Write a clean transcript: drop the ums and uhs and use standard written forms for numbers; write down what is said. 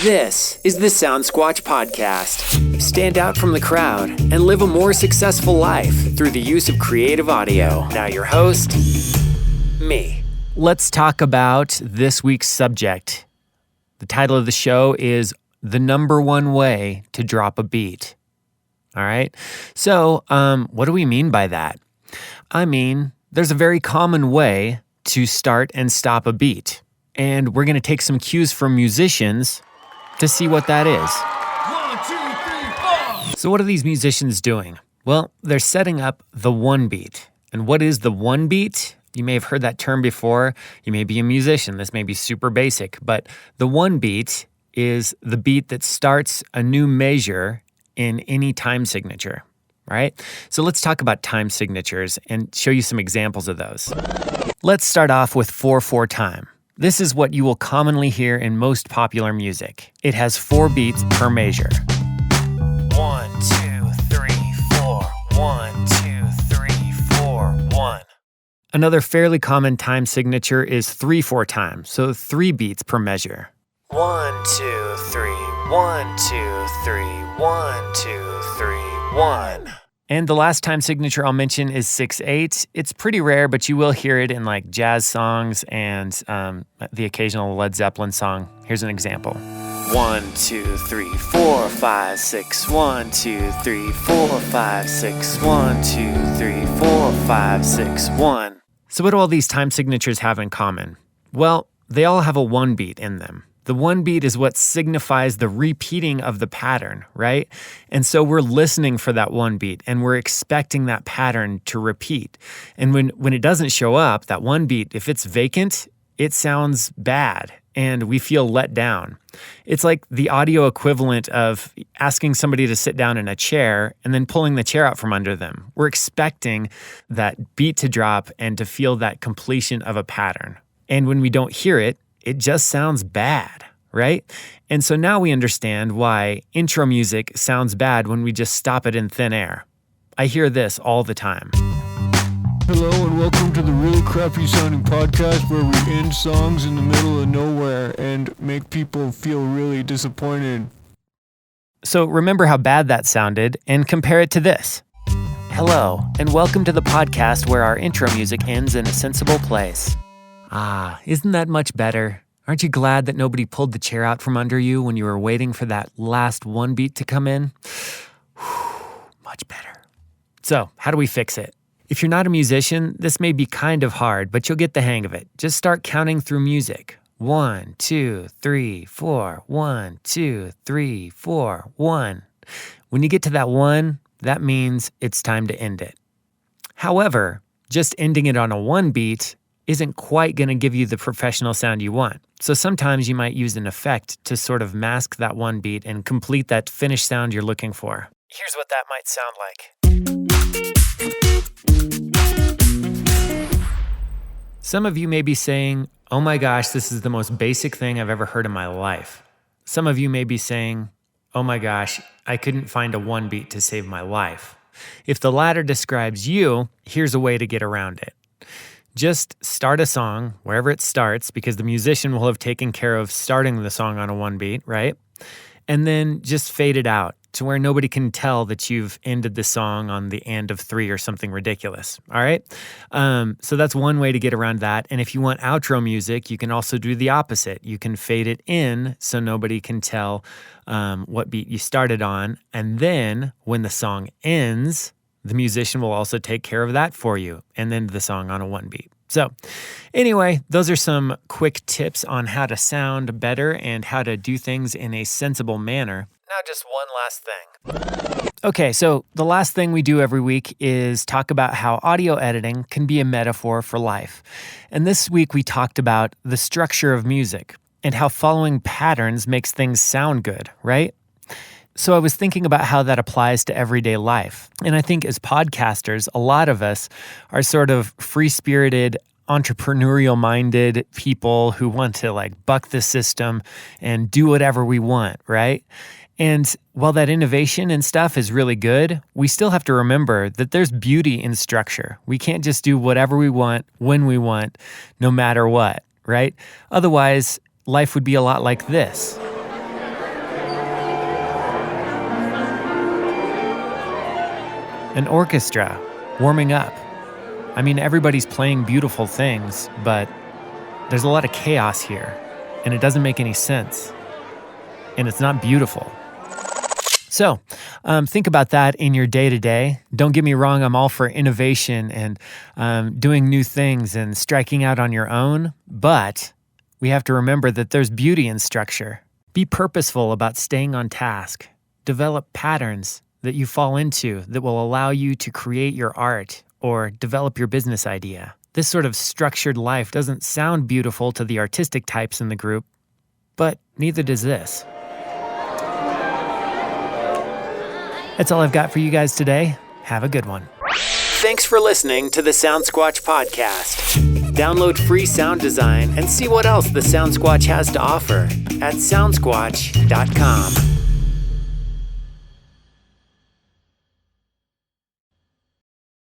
This is the Sound Squatch Podcast. Stand out from the crowd and live a more successful life through the use of creative audio. Now your host, me. Let's talk about this week's subject. The title of the show is The Number One Way to Drop a Beat. All right? So, what do we mean by that? I mean, there's a very common way to start and stop a beat. And we're going to take some cues from musicians to see what that is. 1, 2, 3, 4. So what are these musicians doing? Well, they're setting up the one beat. And what is the one beat? You may have heard that term before. You may be a musician. This may be super basic. But the one beat is the beat that starts a new measure in any time signature, right? So let's talk about time signatures and show you some examples of those. Let's start off with 4/4 time. This is what you will commonly hear in most popular music. It has 4 beats per measure. 1, 2, 3, 4. 1, 2, 3, 4, 1. Another fairly common time signature is 3/4 time, so 3 beats per measure. 1, 2, 3, 1, 2, 3, 1, 2, 3, 1. And the last time signature I'll mention is 6/8. It's pretty rare, but you will hear it in like jazz songs and the occasional Led Zeppelin song. Here's an example. 1, 2, 3, 4, 5, 6. 1, 2, 3, 4, 5, 6. 1, 2, 3, 4, 5, 6, 1. So what do all these time signatures have in common? Well, they all have a one beat in them. The one beat is what signifies the repeating of the pattern, right? And so we're listening for that one beat and we're expecting that pattern to repeat. And when it doesn't show up, that one beat, if it's vacant, it sounds bad and we feel let down. It's like the audio equivalent of asking somebody to sit down in a chair and then pulling the chair out from under them. We're expecting that beat to drop and to feel that completion of a pattern. And when we don't hear it, it just sounds bad, right? And so now we understand why intro music sounds bad when we just stop it in thin air. I hear this all the time. Hello and welcome to the really crappy sounding podcast where we end songs in the middle of nowhere and make people feel really disappointed. So remember how bad that sounded and compare it to this. Hello and welcome to the podcast where our intro music ends in a sensible place. Ah, isn't that much better? Aren't you glad that nobody pulled the chair out from under you when you were waiting for that last one beat to come in? Much better. So, how do we fix it? If you're not a musician, this may be kind of hard, but you'll get the hang of it. Just start counting through music. 1, 2, 3, 4. 1, 2, 3, 4. 1. When you get to that 1, that means it's time to end it. However, just ending it on a 1 beat isn't quite going to give you the professional sound you want. So sometimes you might use an effect to sort of mask that 1 beat and complete that finished sound you're looking for. Here's what that might sound like. Some of you may be saying, oh my gosh, this is the most basic thing I've ever heard in my life. Some of you may be saying, oh my gosh, I couldn't find a 1 beat to save my life. If the latter describes you, here's a way to get around it. Just start a song wherever it starts because the musician will have taken care of starting the song on a 1 beat, right? And then just fade it out to where nobody can tell that you've ended the song on the end of 3 or something ridiculous, all right? So that's one way to get around that. And if you want outro music, you can also do the opposite. You can fade it in so nobody can tell what beat you started on. And then when the song ends, the musician will also take care of that for you and end the song on a 1 beat. So anyway, those are some quick tips on how to sound better and how to do things in a sensible manner. Now just one last thing. Okay, so the last thing we do every week is talk about how audio editing can be a metaphor for life. And this week we talked about the structure of music and how following patterns makes things sound good, right? So I was thinking about how that applies to everyday life. And I think as podcasters, a lot of us are sort of free-spirited, entrepreneurial-minded people who want to like buck the system and do whatever we want, right? And while that innovation and stuff is really good, we still have to remember that there's beauty in structure. We can't just do whatever we want, when we want, no matter what, right? Otherwise, life would be a lot like this. An orchestra, warming up. I mean, everybody's playing beautiful things, but there's a lot of chaos here, and it doesn't make any sense. And it's not beautiful. So, think about that in your day-to-day. Don't get me wrong, I'm all for innovation and doing new things and striking out on your own, but we have to remember that there's beauty in structure. Be purposeful about staying on task. Develop patterns that you fall into that will allow you to create your art or develop your business idea. This sort of structured life doesn't sound beautiful to the artistic types in the group, but neither does this. That's all I've got for you guys today. Have a good one. Thanks for listening to the Sound Squatch podcast. Download free sound design and see what else the Sound Squatch has to offer at soundsquatch.com.